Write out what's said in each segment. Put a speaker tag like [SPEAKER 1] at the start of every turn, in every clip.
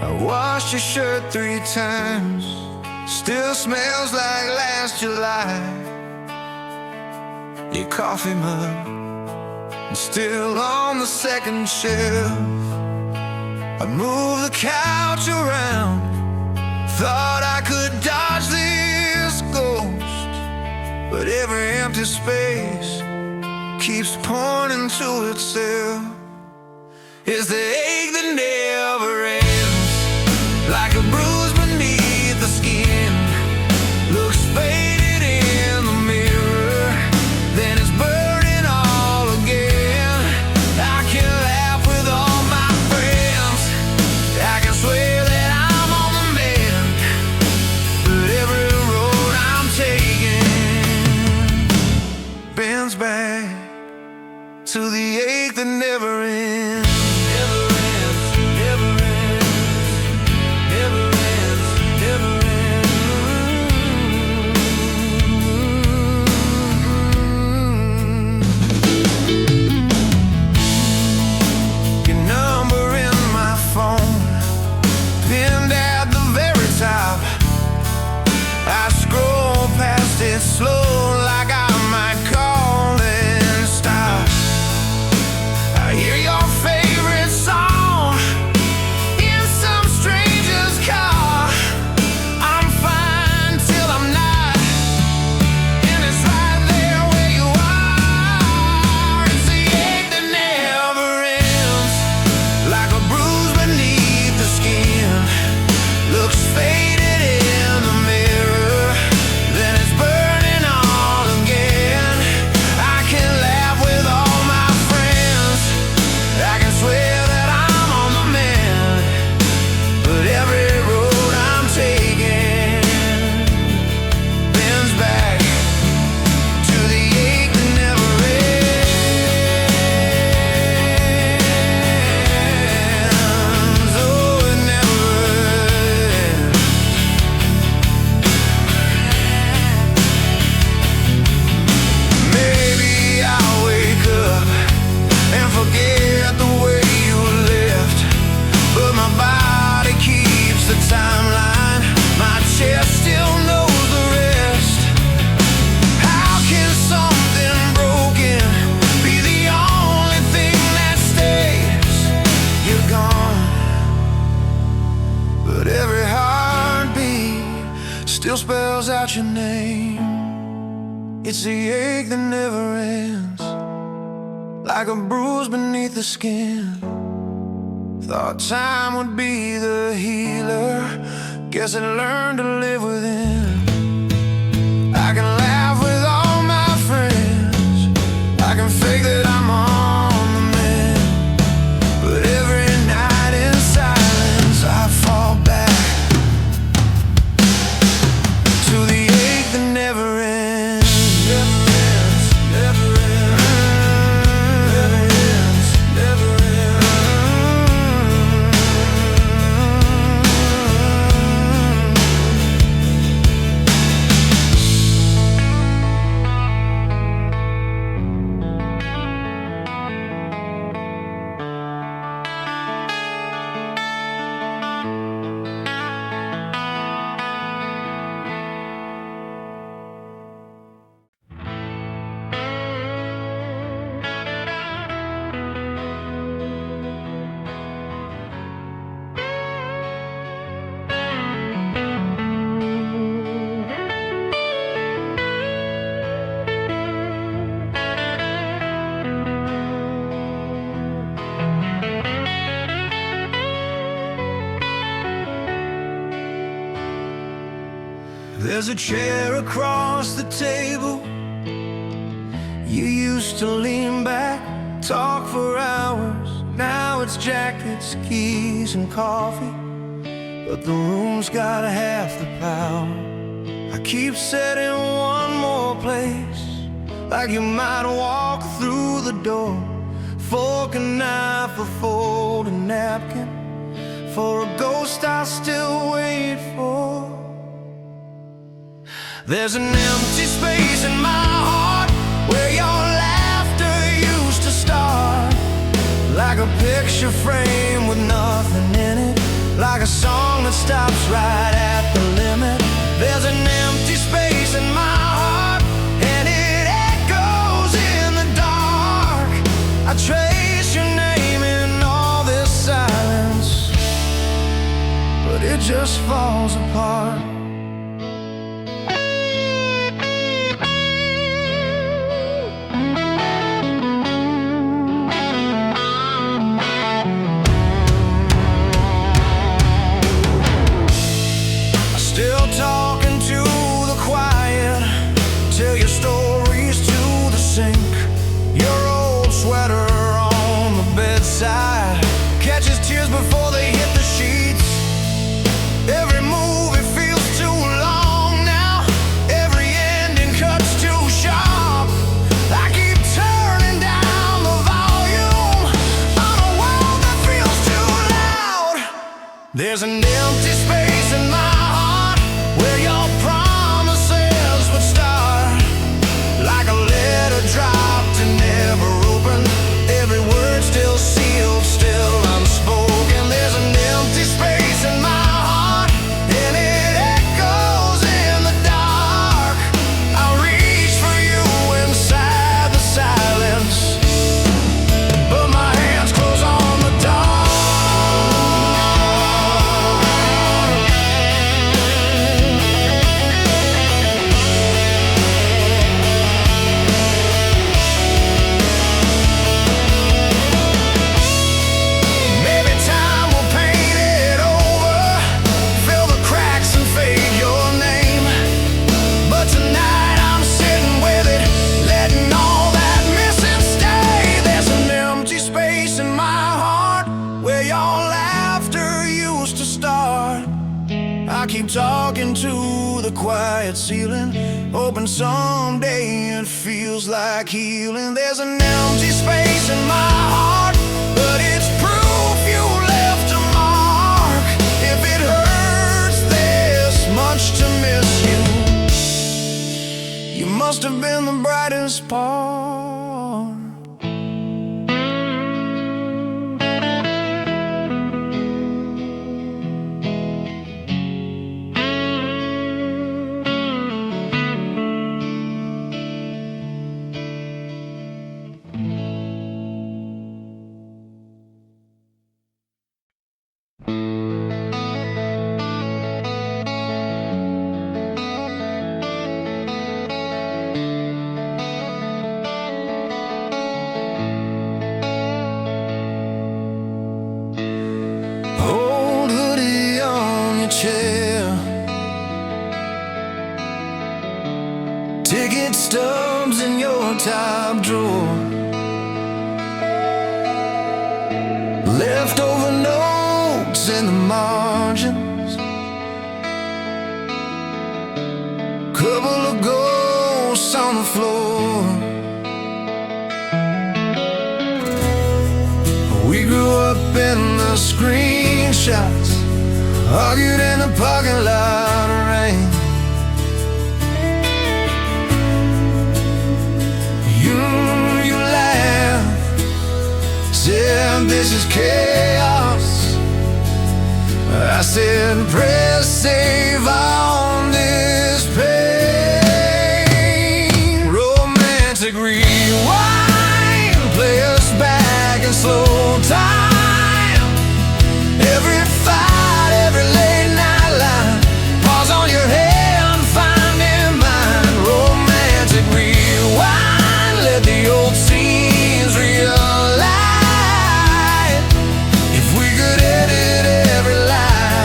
[SPEAKER 1] I washed your shirt 3 times, still smells like last July. Your coffee mug still on the second shelf. I moved the couch around, thought I could dodge this ghost, but every empty space keeps pointing to itself. It's the ache that never ends, like a bruise beneath the skin. Looks faded in the mirror, then it's burning all again. I can laugh with all my friends, I can swear that I'm on the mend, but every road I'm taking bends back to the ache that never ends. It's slow, like I might call and stop. I hear your favorite song in some stranger's car. I'm fine till I'm not, and it's right there where you are. It's the ache that never ends, like a bruise beneath the skin. Looks faded in the mirror, then it's burning all again. I can laugh with all my friends, I can swear that I'm on the mend, but every road I'm taking bends back to the ache that never ends. Oh, it never ends. Maybe I'll wake up and forget the way you left, but my body keeps the timeline, my chest still knows the rest. How can something broken be the only thing that stays? You're gone, but every heartbeat still spells out your name. It's the ache that never ends, like a bruise beneath the skin. Thought time would be the healer, guess I learned to live within. I can laugh with all my friends, I can fake that I'm on the mend, but every night in silence I fall back to the ache that never ends. Never ends, never ends, never ends, never ends. There's a chair across the table. You used to lean back, talk for hours. Now it's jackets, keys, and coffee, but the room's got half the power. I keep setting one more place, like you might walk through the door. Fork and knife, a folded napkin, for a ghost I still wait for. There's an empty space in my heart where your laughter used to start, like a picture frame with nothing in it, like a but it just falls apart. Still talking to the quiet, tell your stories to the sink. Your old sweater on the bedside catches tears before they hit the sheets. Every movie feels too long now, every ending cuts too sharp. I keep turning down the volume on a world that feels too loud. There's an empty space in my heart where your promises would start, like a letter dropped and never opened. Every word still sealed, still unspoken. There's an empty space in my heart, and it echoes in the dark. I reach for you inside the silence, but my hands close on the dark. Maybe time will paint it over, fill the cracks and fade your name. But tonight I'm sitting with it, letting all that missing stay. There's an empty space in my heart where your laughter used to start. I keep talking to the quiet ceiling, hoping someday it feels like healing. There's an empty space in my heart, but it's proof you left a mark. If it hurts this much to miss you, you must have been the brightest part. Old hoodie on your chair, ticket stubs in your top drawer, leftover notes in the margins, couple of ghosts on the floor. We grew up in the screenshots, argued in the parking lot of rain. You laughed, said this is chaos. I said press save on this pain. Romantic rewind, play us back in slow time. Every fight, every late night line, pause on your hand, find in mine. Romantic rewind, let the old scenes realize. If we could edit every line,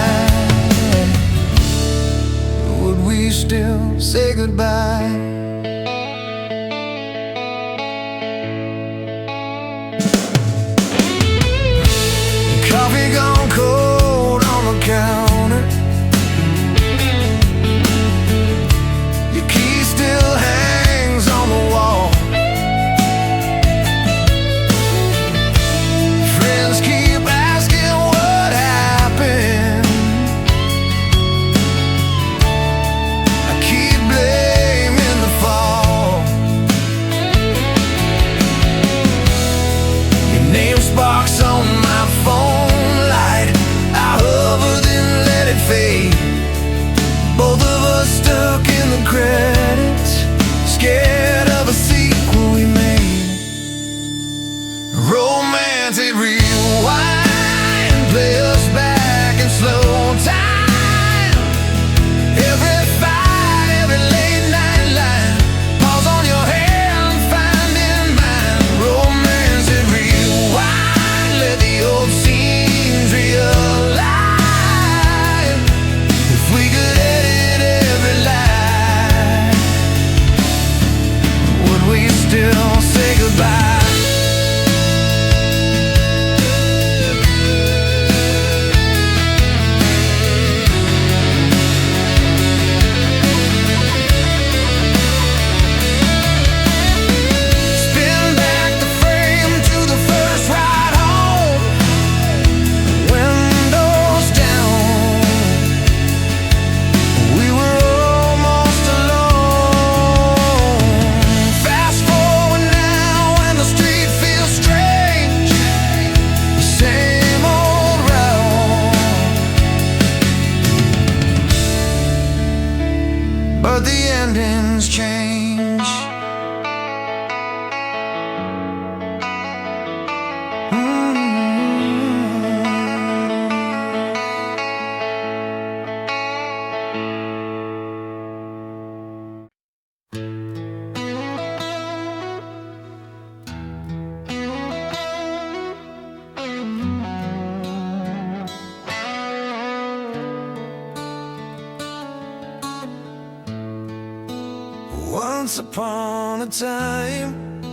[SPEAKER 1] Once upon a time,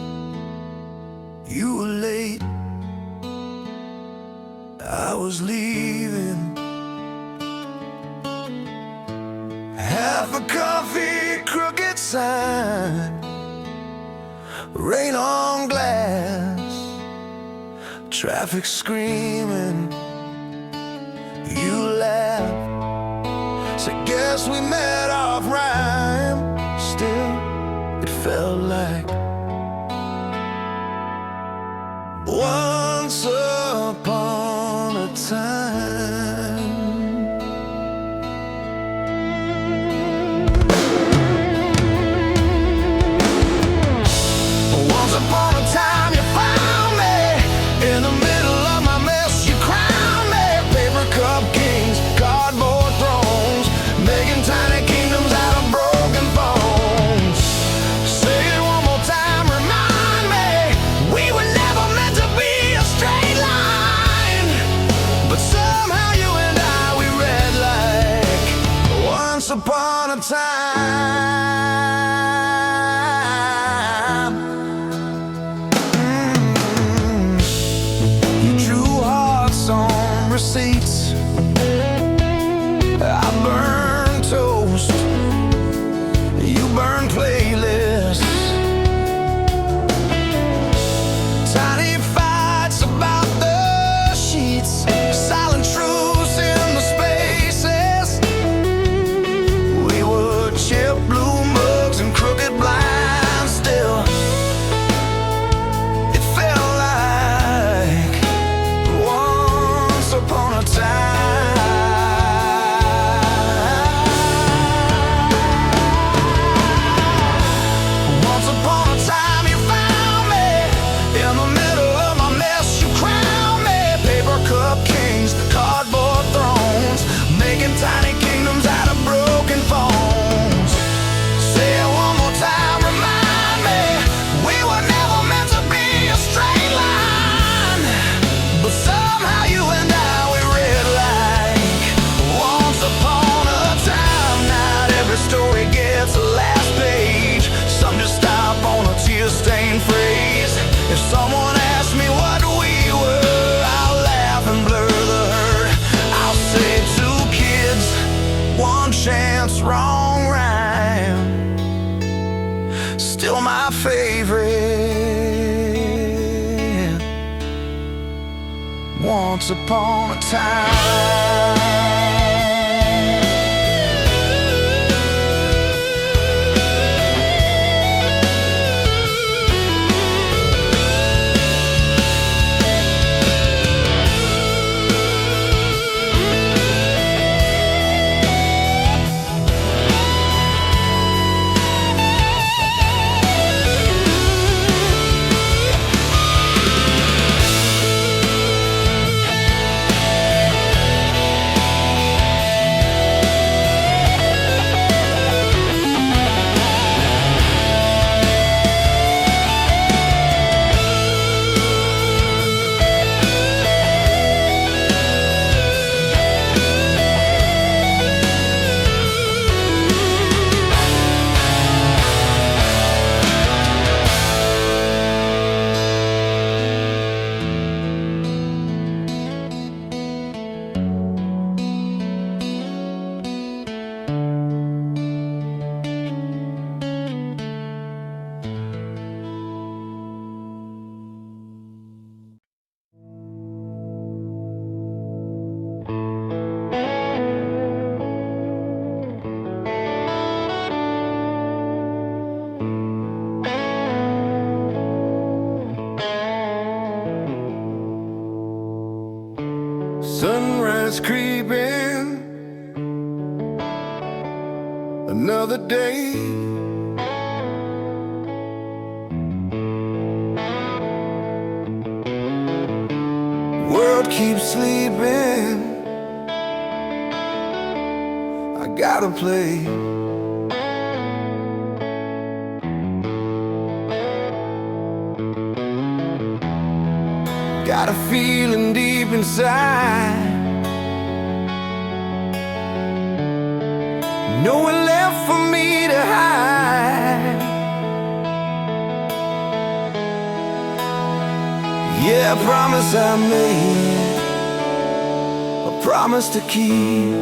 [SPEAKER 1] you were late, I was leaving. Half a coffee, crooked sign, rain on glass, traffic screaming. You laughed, so guess we met off rhyme. Still, it felt like once upon a time. Once upon a time you found me in the middle of my mess. You crowned me, paper cup kings, cardboard thrones, making tiny kingdoms out of broken phones. Say it one more time, remind me, we were never meant to be a straight line, but somehow you and I, we read like once upon a time. You drew hearts on receipts, I burned toast, you burned playlists. Tiny fights about the sheets, silent truths in the spaces. We were chipped blue mugs and crooked blinds. Still, it felt like once upon a time. Once upon a time you found me in the middle of my mess. You crowned me, paper cup kings, cardboard thrones, making tiny kingdoms out of broken phones. Say it one more time, remind me, we were never meant to be a straight line, but somehow you and I, we read like once upon a time. Not every story gets a last page, some just stop on a tear-stained phrase. If someone asks me what we were, I'll laugh and blur the hurt. I'll say two kids, one chance, wrong rhyme, still my favorite. Once upon a time. Sunrise creeping, another day. World keeps sleeping, I gotta play. Got a feeling deep inside, nowhere left for me to hide. Yeah, a promise I made, a promise to keep.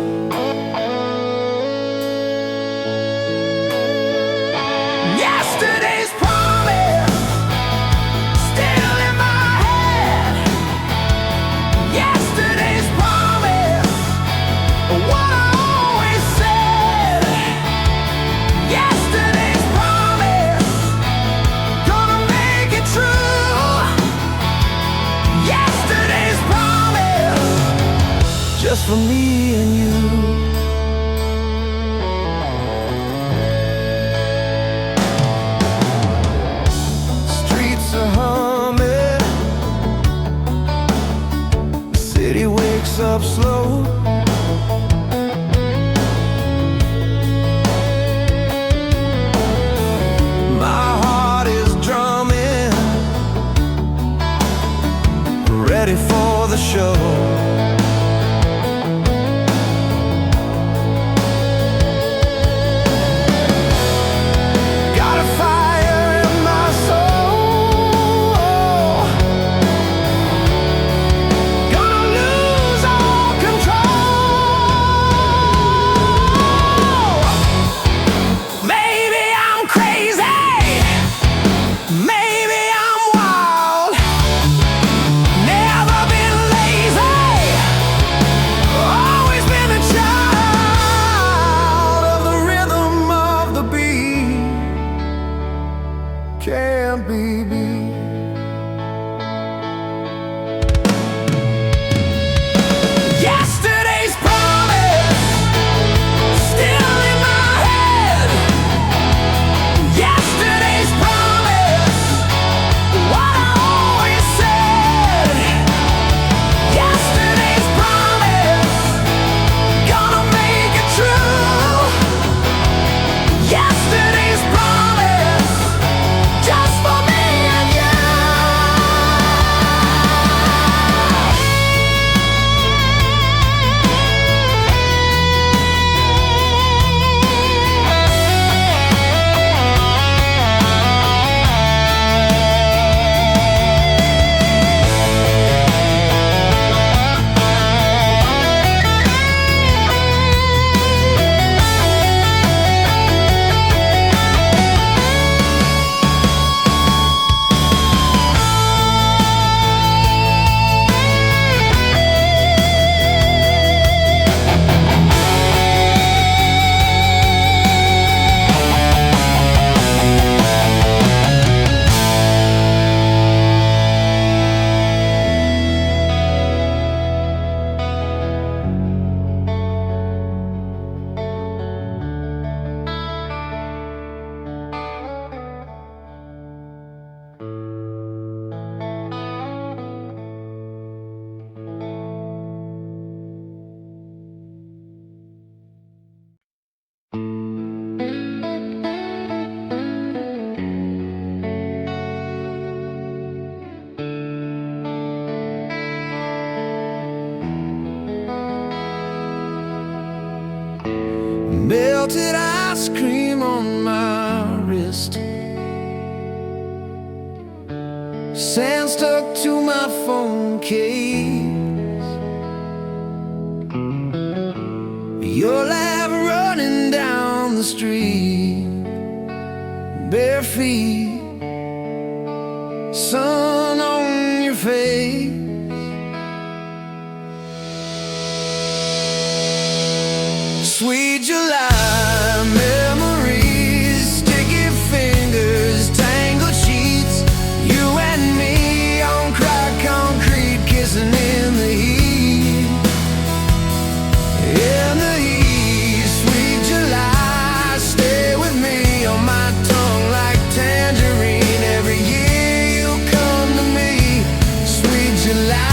[SPEAKER 1] Yesterday's promise still in my head. Yesterday's promise, what I always said. Yesterday's promise, gonna make it true. Yesterday's promise, just for me and you. Streets are humming, the city wakes up slow. My heart is drumming, ready for the show. Can't be me. Yesterday's promise still in my head. Yesterday's promise, what I always said. Yesterday's promise, gonna make it true. Yesterday's promise, just for me and you. Melted ice cream on my wrist, sand stuck to my phone case, your laugh running down the street, bare feet, sun on your face. Sweet July memories, sticky fingers, tangled sheets, you and me on cracked concrete, kissing in the heat, in the heat. Sweet July, stay with me on my tongue like tangerine. Every year you come to me, sweet July.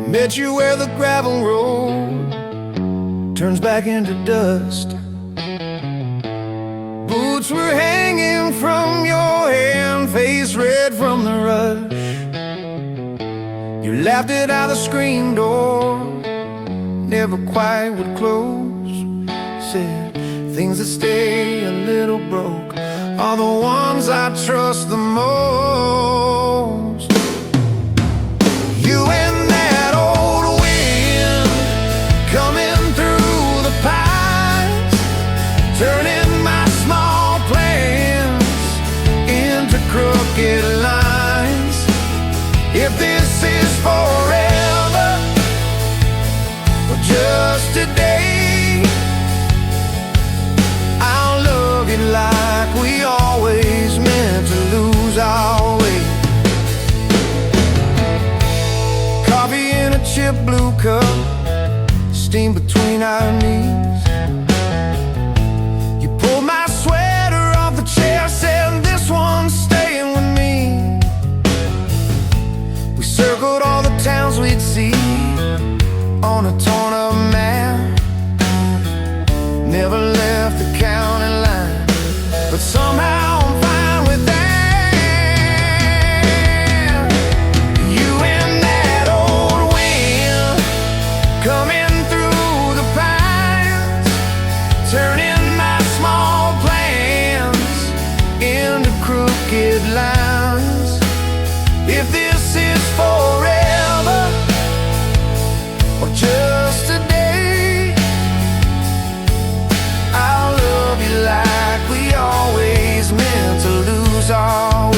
[SPEAKER 1] Met you where the gravel road turns back into dust. Boots were hanging from your hand, face red from the rush. You laughed it out the screen door, never quite would close. Said things that stay a little broke are the ones I trust the most. You and that old wind coming through the pines, turning my small plans into crooked lines. If this is forever or just a day, I'll love you like we always meant to lose our way. Coffee in a chip blue cup, steam between our knees. You pulled my sweater off the chair, said this one's staying with me. We circled all the towns we'd see on a torn up map. Never left the county line, but somehow I'm fine with that. You and that old wind coming through the pines, turning my small plans into crooked lines. If this is forever or just a day, I'll love you like we always meant to lose our way.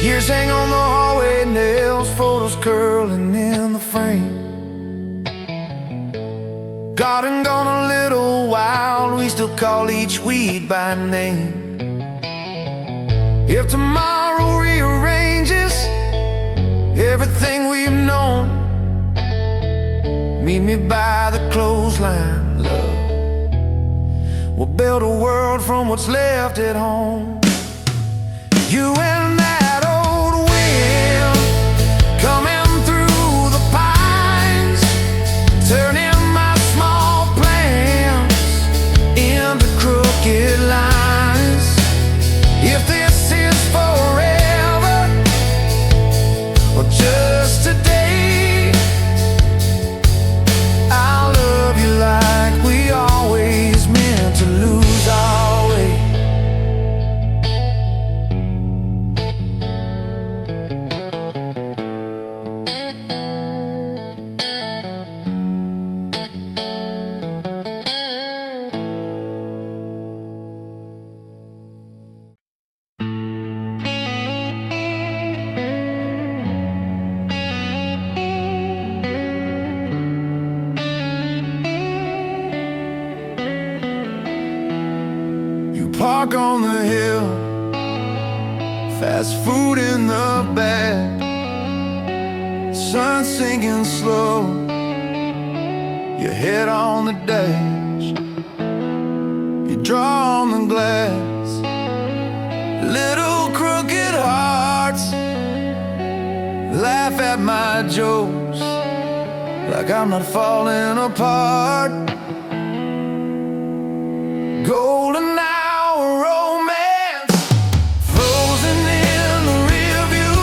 [SPEAKER 1] Years hang on the hallway nails, photos curling in the frame. Garden gone a little wild, we still call each weed by name. If tomorrow rearranges everything we've known, meet me by the clothesline, love. We'll build a world from what's left at home. You and that old wind coming through the pines, turning my small plans into crooked lines. If this is forever or just a day, I'll love you like we always meant to lose our way. Park on the hill, fast food in the bag, sun sinking slow, your head on the dash. You draw on the glass, little crooked hearts laugh at my jokes like I'm not falling apart. Golden hour romance, frozen in the rear view,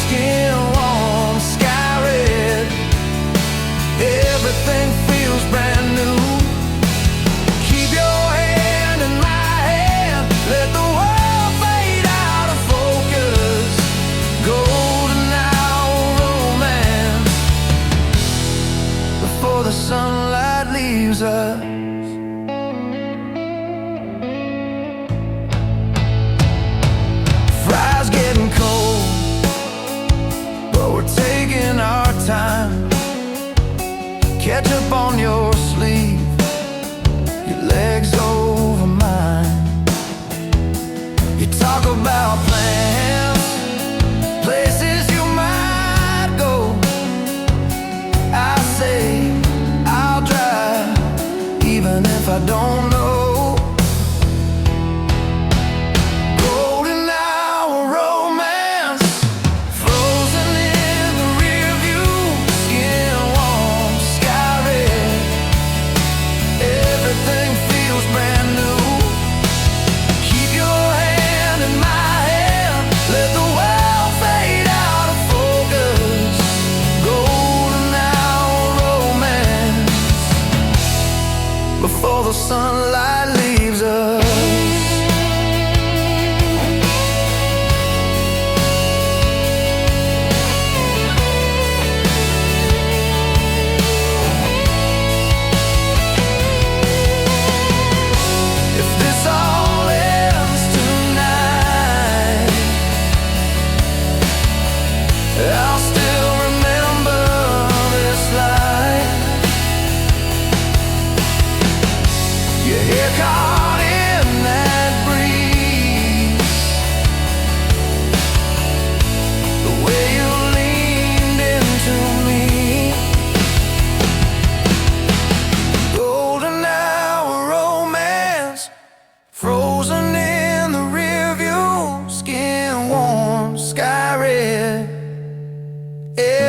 [SPEAKER 1] skin warm, sky red. Everything feels brand new. Keep your hand in my hand, let the world fade out of focus. Golden hour romance, before the sunlight leaves us. Time, catch up on your sleeve, your legs over mine. You talk about plans, places you might go.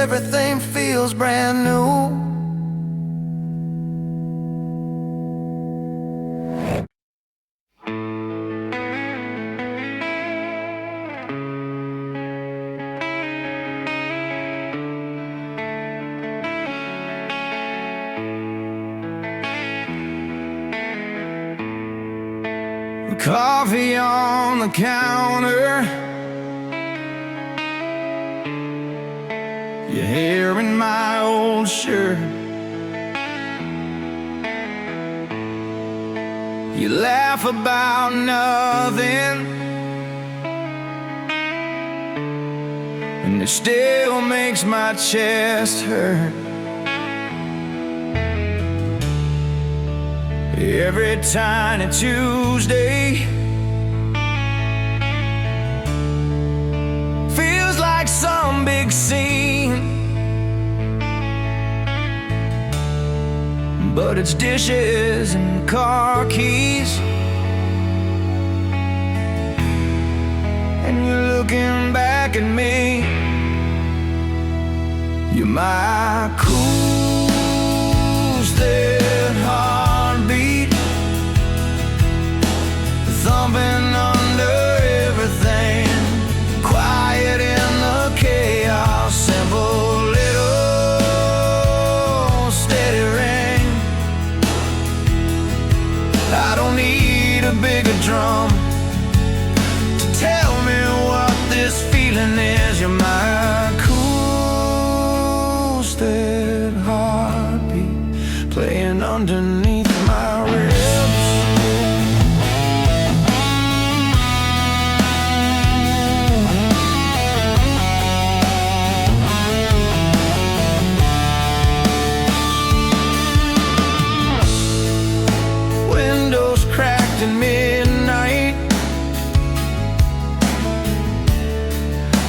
[SPEAKER 1] everything feels brand new. Coffee on the counter, your hair in my old shirt. You laugh about nothing, and it still makes my chest hurt. Every tiny Tuesday feels like some big scene, but it's dishes and car keys, and you're looking back at me. You're my cool, steady heartbeat, thumping under everything, quiet in the chaos, simple little steady ring. I don't need a bigger drum to tell me what this feeling is. You're my cool, steady heartbeat, playing underneath my ribs. Cracked at midnight,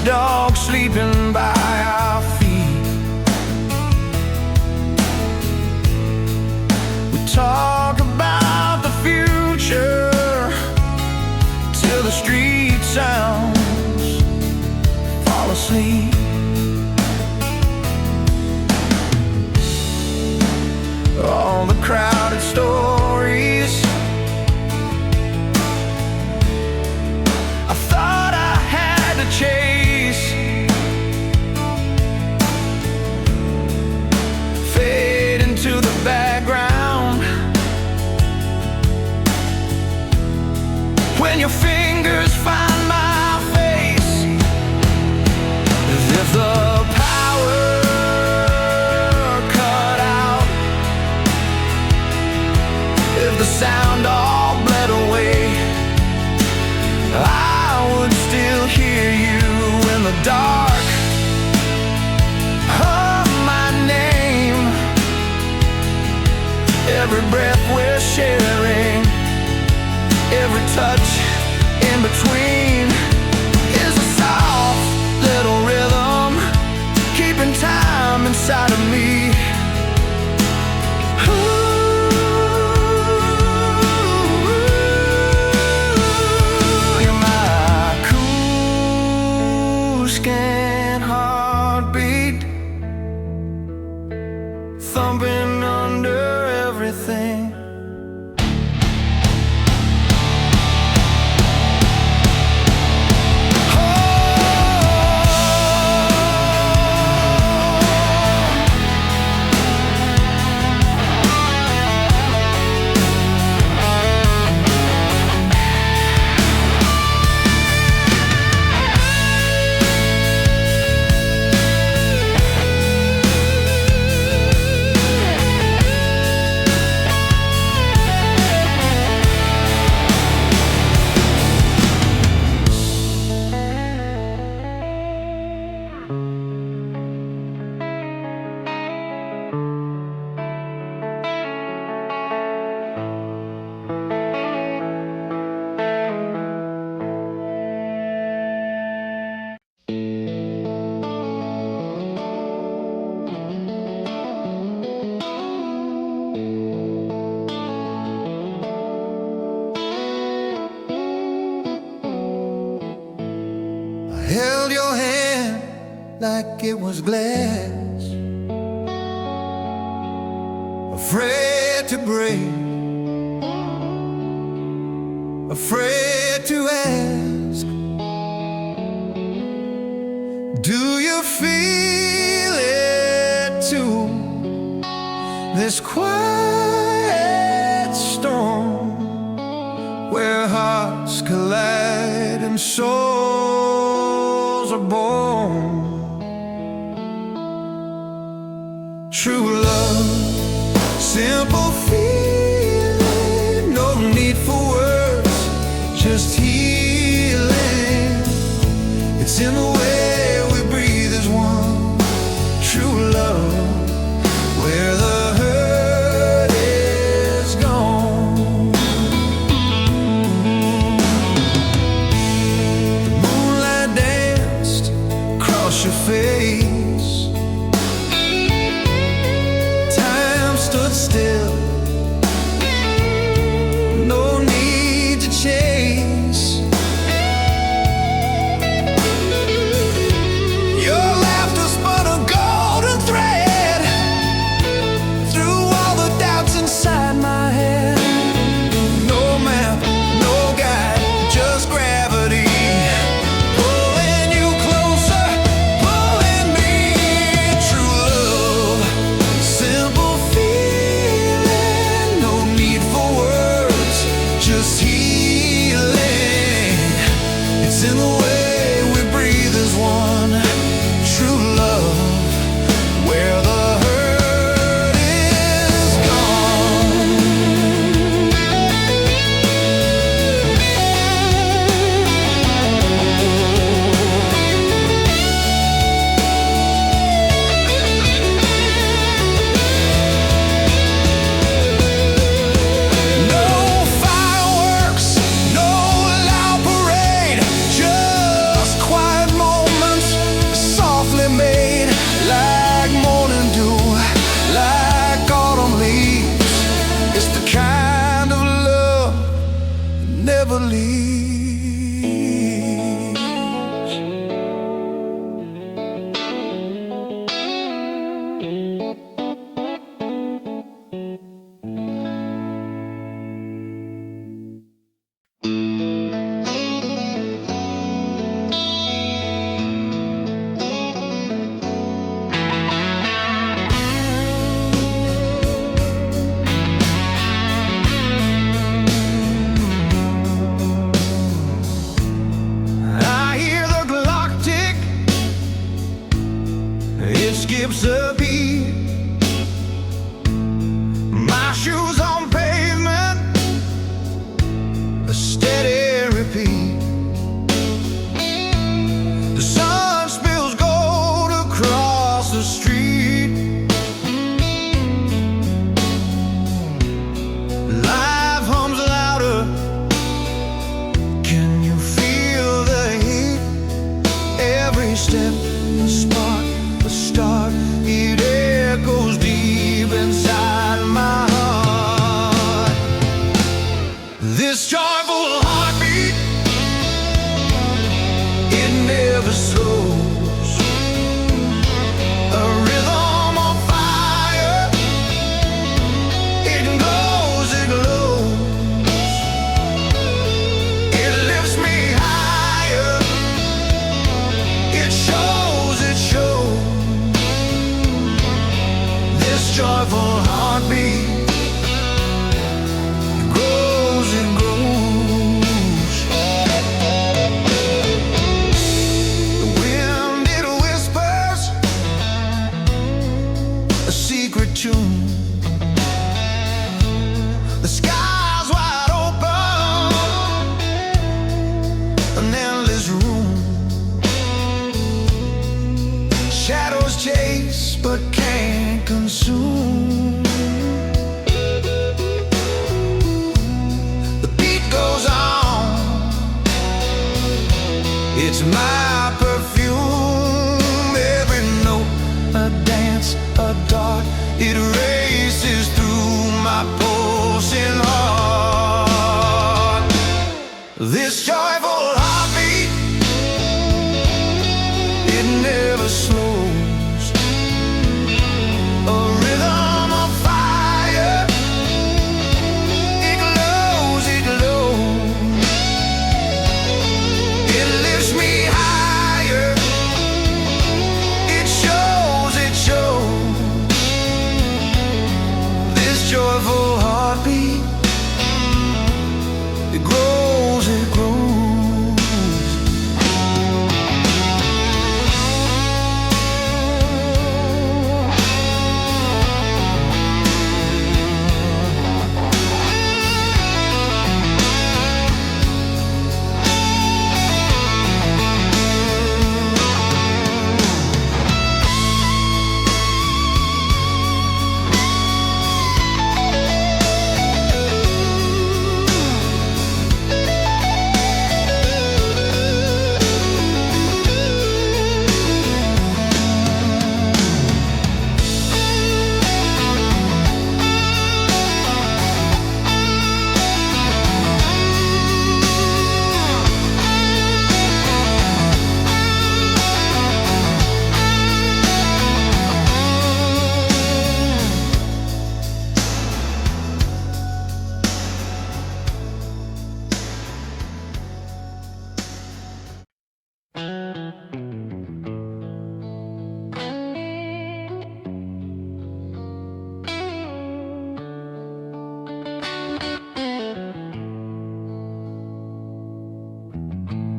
[SPEAKER 1] dogs sleeping by our feet. We talk about the future till the street sounds fall asleep. All the crowded stories chase fade into the background when your fingers find my face. As if the power cut out, if the sound all bled away, I would still hear you in the dark of my name. Every breath we're sharing, every touch in between is a soft little rhythm, keeping time inside of me. Thumping under everything. like it was glass, afraid to break, afraid to ask. Do you feel it too? This quiet storm where hearts collide and souls are born. True love, simple feeling, no need for words, just healing. It's in the way we breathe as one. True love, where the hurt is gone. The moonlight danced across your face, time stood still, no need to chase. Your laughter spun a golden thread through all the doubts inside my head. No map, no guide, just gravity pulling you closer, pulling me. True love, simple feeling, no need for words, just healing. It's in the way we breathe as one. True love, where the hurt is gone. No fireworks, no loud parade, just quiet moments softly made, like morning dew, like autumn leaves. It's the kind of love that never leaves. I hear the clock tick, it skips a beat. My shoes on pavement, a steady repeat. The sun spills gold across the street. Life hums louder. Can you feel the heat? Every step, a spark, a start, it echoes deep inside my heart. This joyful heartbeat, it never slows. A rhythm on fire, it glows, it glows. It lifts me higher, it shows, it shows. This joyful heartbeat, it grows, it grows. The wind, it whispers a secret tune. The sky's wide open, an endless room. Shadows chase but can't consume. The beat goes on, it's my perfume. Every note, a dance, a dart, it races through my pulsing heart. This joyful heartbeat, it never slows.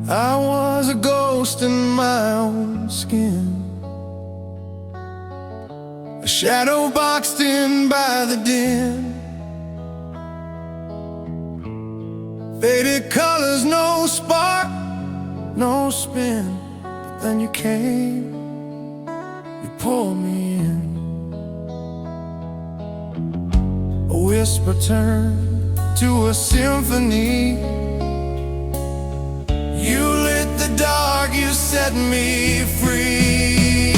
[SPEAKER 1] I was a ghost in my own skin, a shadow boxed in by the din. Faded colors, no spark, no spin. But then you came, you pulled me in. A whisper turned to a symphony. You lit the dark, you set me free.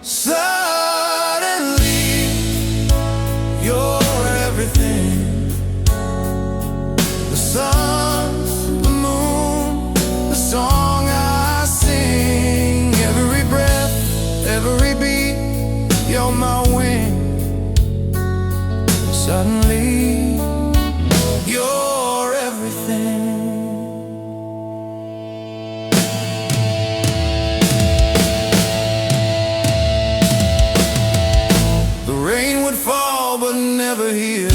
[SPEAKER 1] Suddenly, you're everything. The sun, the moon, the song I sing. Every breath, every beat, you're my wing. Suddenly, you're everything. The rain would fall but never heal.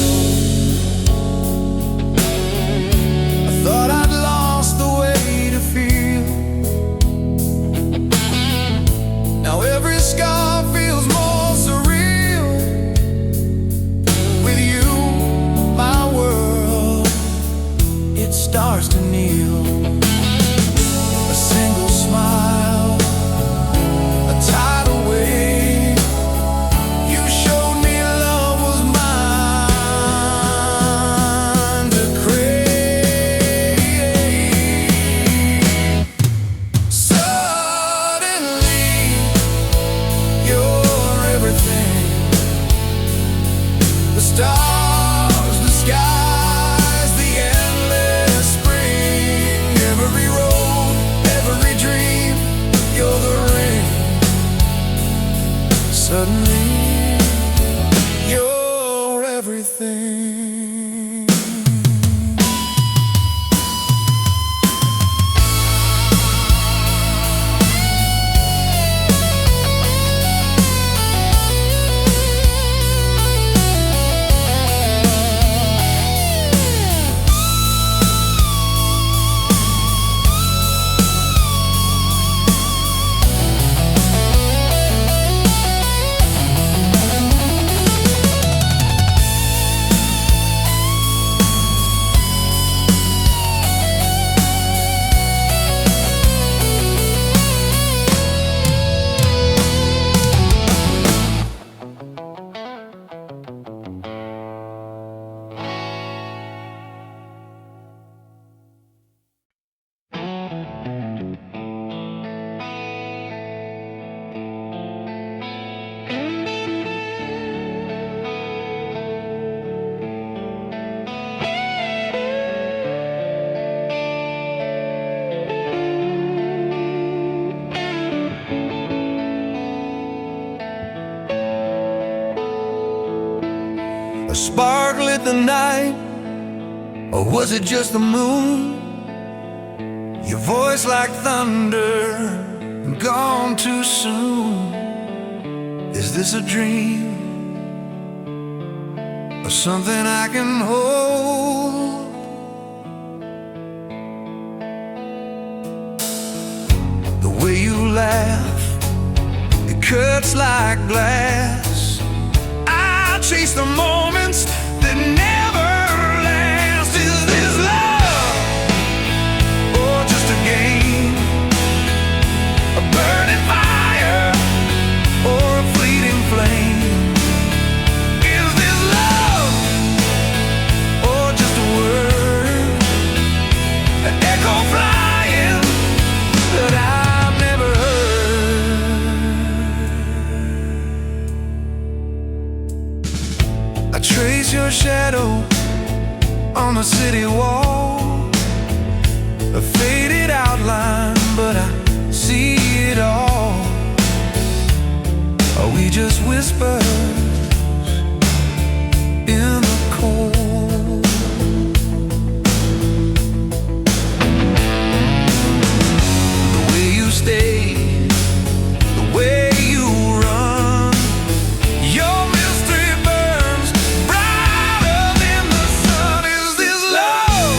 [SPEAKER 1] I thought I'd lost the way to feel. Now every scar feels more surreal. With you, my world, it starts to kneel. A single smile, a tidal wave. You showed me love was mine to crave. Suddenly, you're everything. The stars, the skies, the endless spring. Every road, every dream, you're the ring. Suddenly, you're everything. A spark lit the night, or was it just the moon? Your voice like thunder, gone too soon. Is this a dream, or something I can hold? The way you laugh, it cuts like glass. I chase the moments that never last. Is this love, or just a game? A burning fire, or a fleeting flame? Is this love, or just a word, an echo flying that I've never heard? I trace your shadow on the city wall, a faded outline, but I see it all. Are we just whispers in the cold? The way you stay, the way you run, your mystery burns brighter than the sun. Is this love,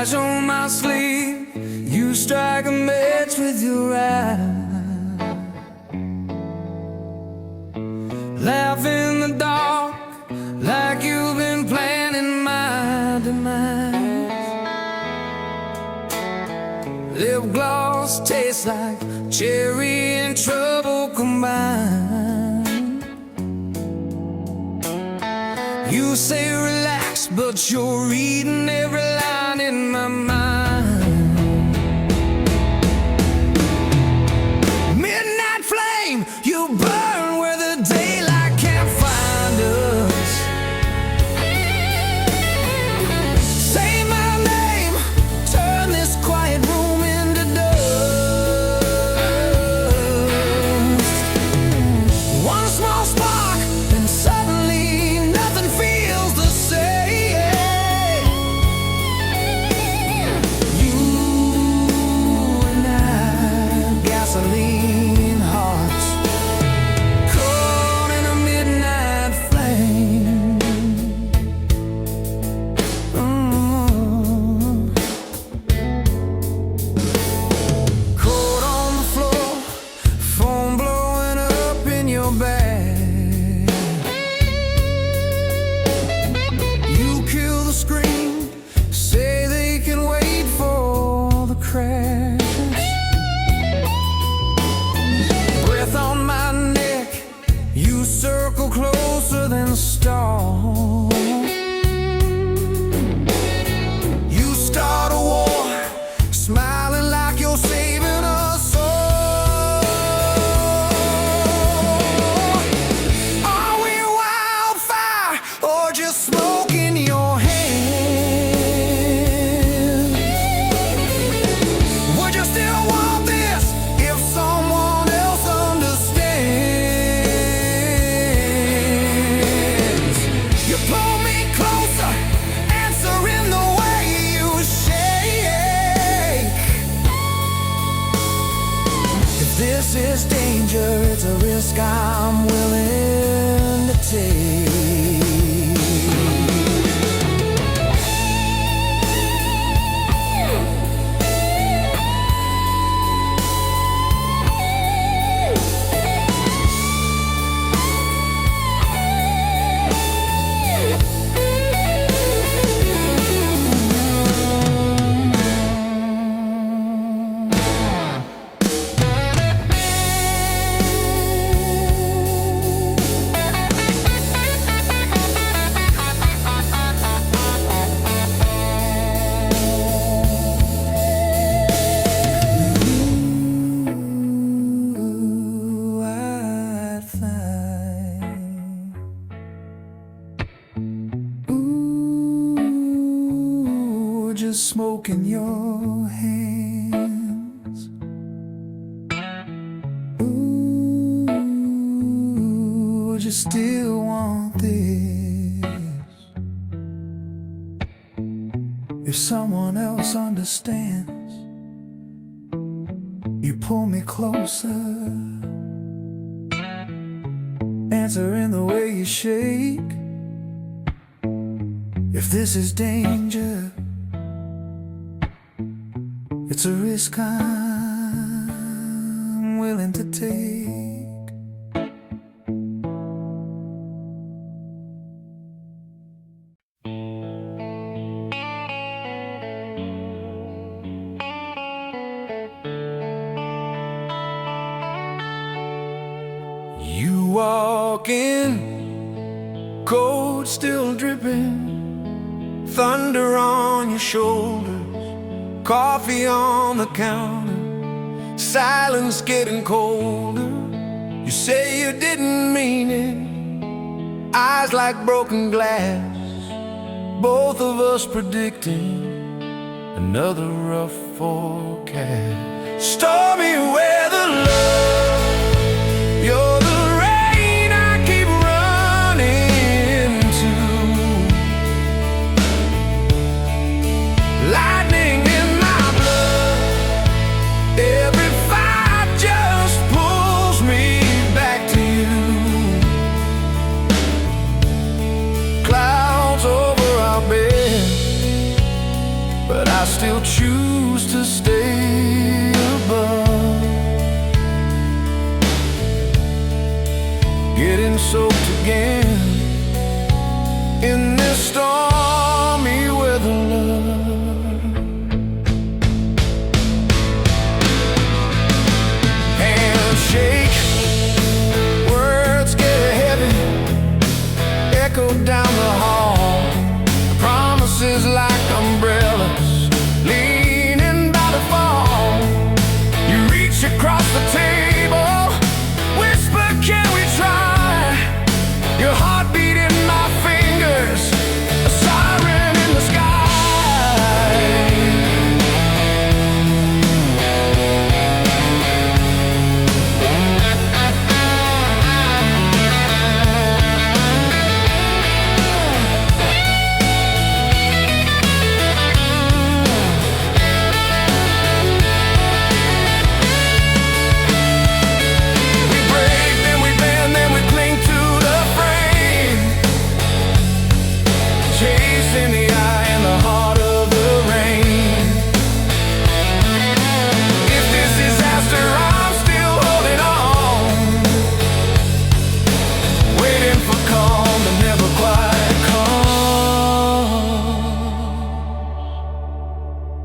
[SPEAKER 1] flash on my sleeve, you strike a match with your eyes. Laugh in the dark, like you've been planning my demise. Lip gloss tastes like cherry and trouble combined. You say relax, but you're reading every line in my mind. Midnight flame, you burn where the daylight can't find us. Say my name, turn this quiet room into dust. One small spark, and suddenly nothing feels the same. You and I, gasoline hearts, caught in a midnight flame. Cold on the floor, foam blowing up in your bag. You kill the scream, say they can wait for the crash. Breath on my neck, you circle closer than stall. You start a war, smiling like you're saving us all. Are we wildfire or just smoke in your hand? Would you still want this if someone else understands? You pull me closer, answering the way you shake. If this is danger, it's a risk I'm willing to take. I'd find. Ooh, just smoke in your hands. Ooh, just still want this. If someone else understands, you pull me closer, answering the way you shake. If this is danger, it's a risk I'm willing to take. You walk in, cold still dripping, thunder on your shoulders, coffee on the counter, silence getting colder. You say you didn't mean it, eyes like broken glass, both of us predicting another rough forecast. Stormy weather, love, you're the rain I keep running to, lightning in my blood, every fight just pulls me back to you. Clouds over our bed, but I I still choose to stay above, getting soaked again in this stormy weather, love. Handshake, words get heavy, echo down the hall. Promises like umbrellas, leaning by the fall. You reach across the table, whisper, can we try? Your heartbeat in my fingers, a siren in the sky.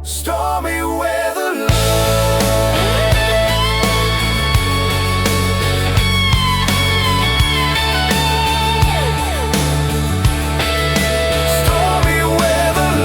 [SPEAKER 1] Stormy weather, love. Stormy weather,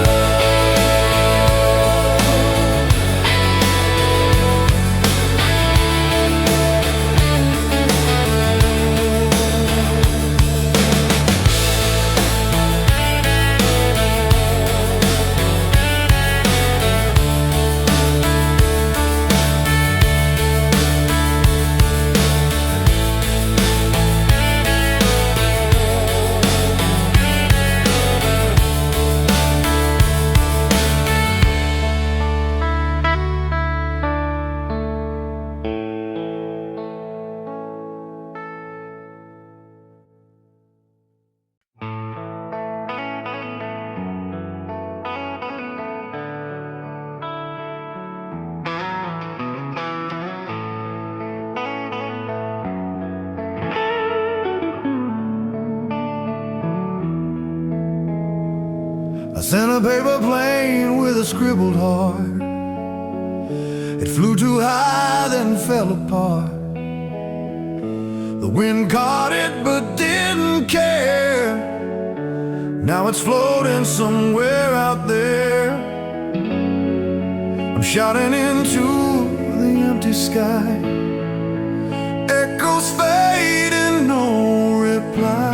[SPEAKER 1] I sent a paper plane with a scribbled heart. It flew too high, then fell apart. The wind caught it but didn't care. Now it's floating somewhere out there. I'm shouting into the empty sky. Echoes fade and no reply.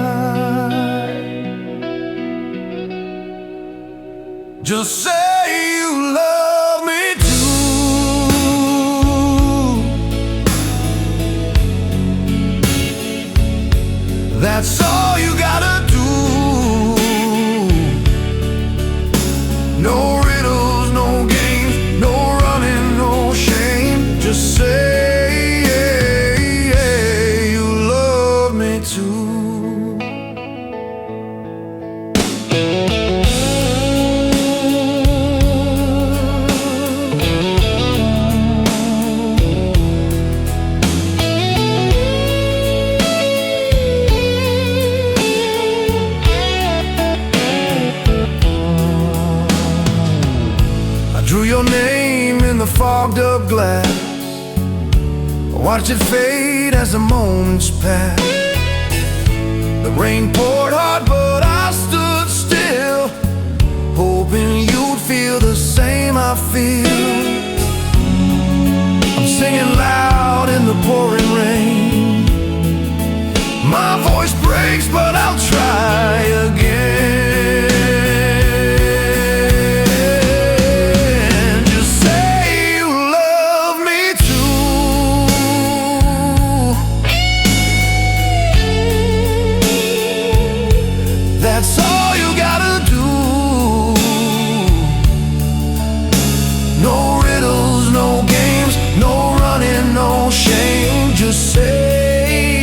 [SPEAKER 1] Just say you love me too. That's all you gotta do. No riddles, no games, no running, no shame. Just say you love me too. Drew your name in the fogged up glass. Watched it fade as the moments passed. The rain poured hard but I stood still, hoping you'd feel the same I feel. I'm singing loud in the pouring rain. My voice breaks but I'll try again. That's all you gotta do. No riddles, no games, no running, no shame. Just say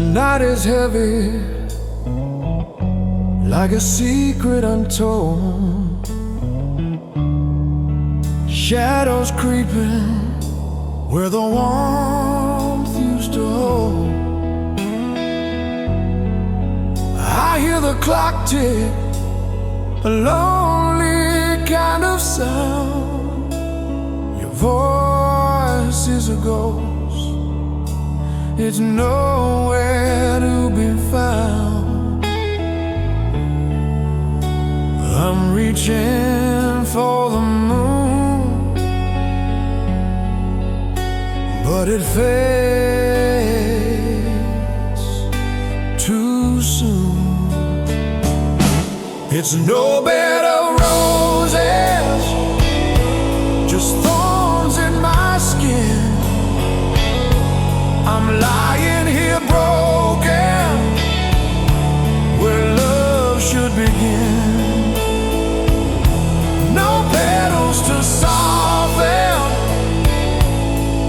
[SPEAKER 1] The night is heavy, like a secret untold. Shadows creeping where the warmth used to hold. I hear the clock tick, a lonely kind of sound. Your voice is a ghost, it's nowhere to be found. I'm reaching for the moon, but it fades too soon. It's no bed of roses, just thorns in my skin. I'm lying here broken, where love should begin. No petals to soften,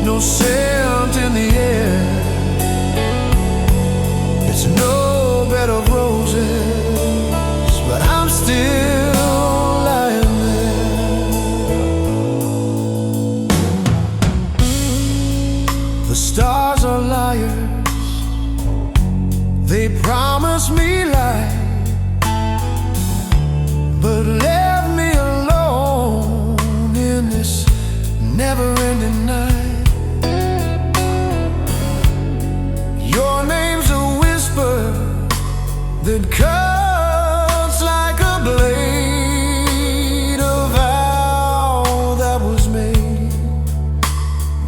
[SPEAKER 1] no scent in the air. It's no bed of roses, but I'm still lying there. The stars are liars, they promise me light, but left me alone in this never-ending night. Your name's a whisper that cuts like a blade, a vow that was made,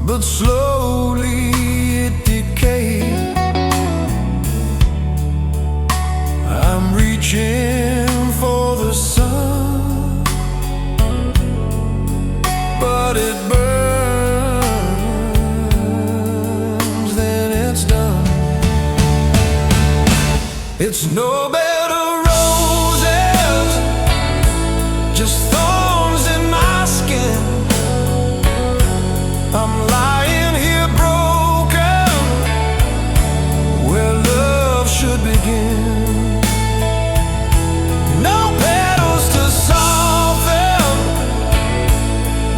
[SPEAKER 1] but slowly it decayed. I'm reaching for the sun, but it burns, then it's done. It's no bed of roses, just thorns in my skin. I'm lying here broken, where love should begin. No petals to soften,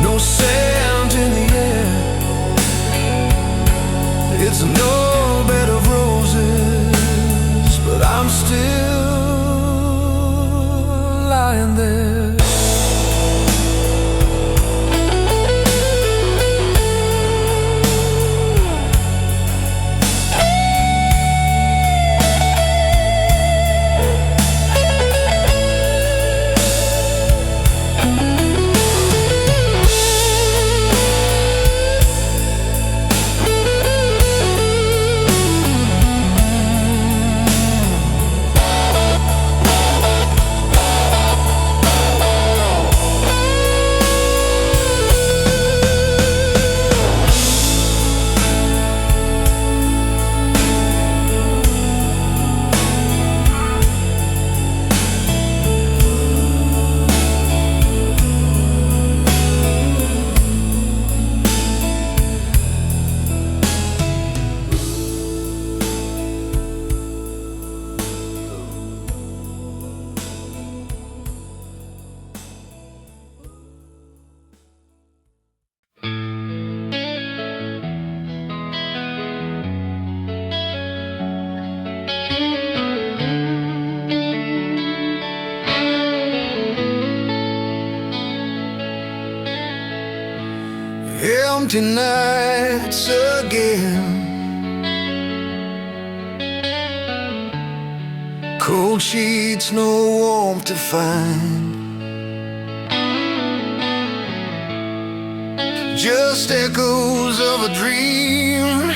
[SPEAKER 1] no scent in the air. It's no bed of roses, but I'm still lying there. Empty nights again, cold sheets, no warmth to find, just echoes of a dream,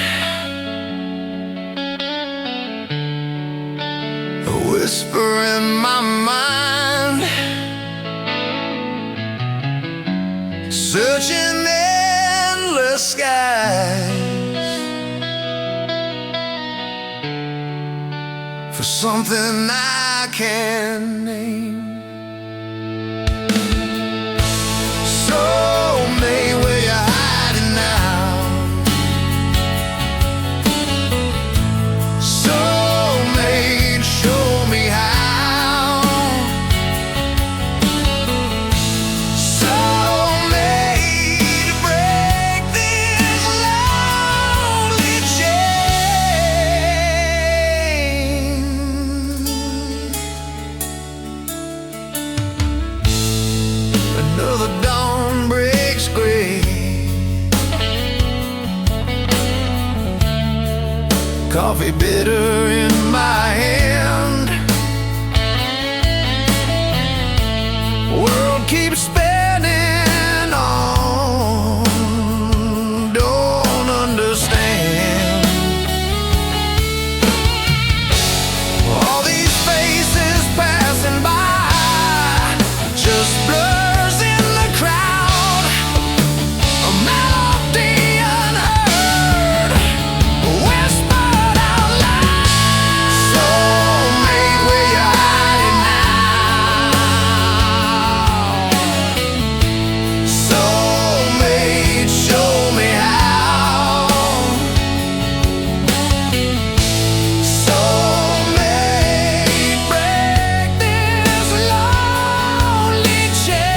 [SPEAKER 1] a whisper in my mind, searching endless skies for something I can't name. Soulmate, where you hiding now? So till the dawn breaks gray. Coffee bitter in my hand, world keeps spinning on, don't understand. All these faces passing by, just blurs in the crowd, a melody unheard, whispered out loud. Soulmate, where you hiding now? Soulmate, show me how. Soulmate, break this lonely chain.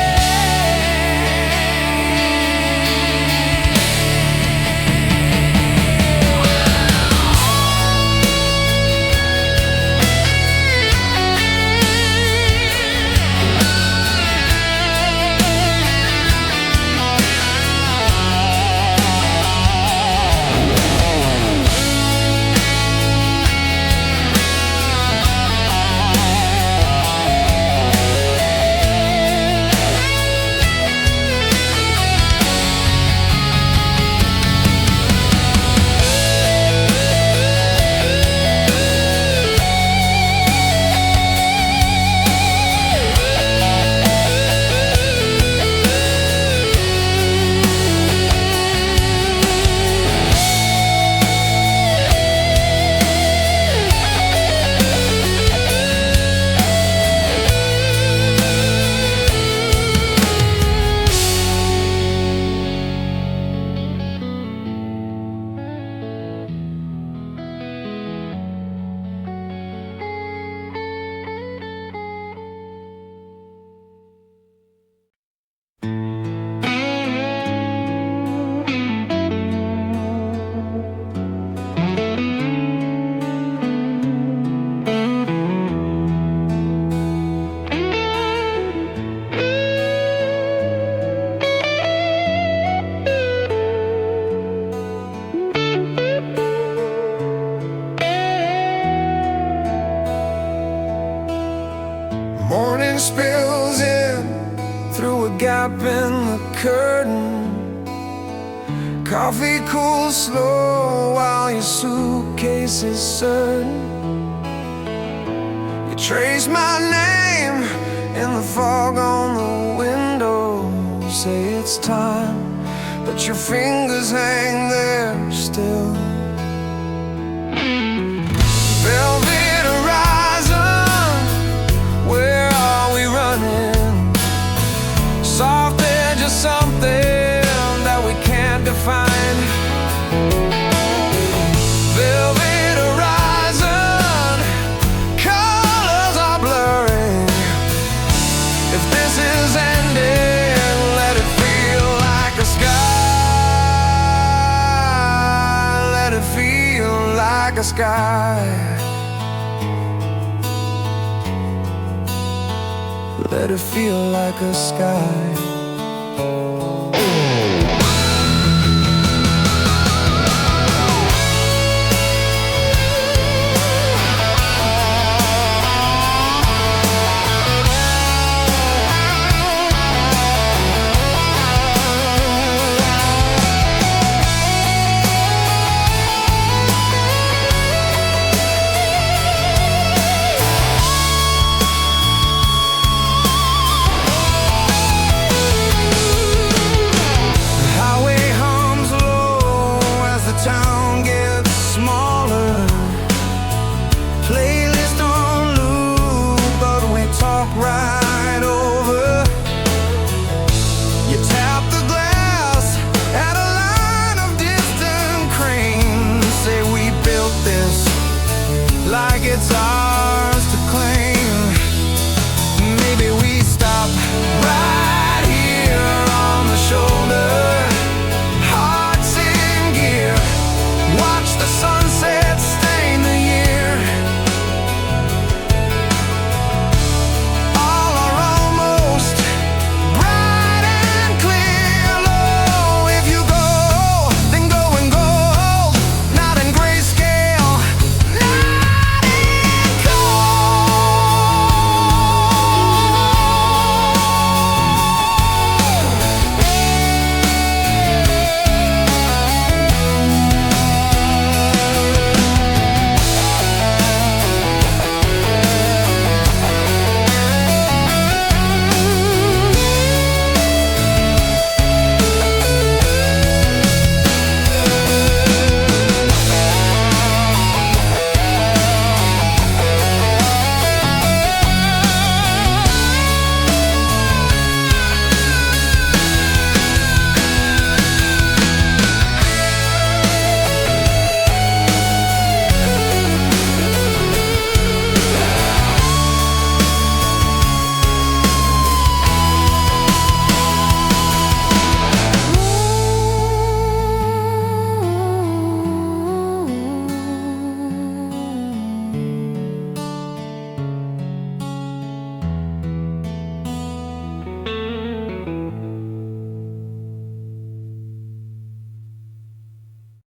[SPEAKER 1] Morning spills in through a gap in the curtain. Coffee cools slow while your suitcase is certain. You trace my name in the fog on the window. Say it's time, but your fingers hang there still. Velvet horizon, where are we running? Soft edge of something that we can't define. Velvet horizon, colors are blurring. If this is ending, let it feel like a sky. Let it feel like a sky. Let it feel like a sky.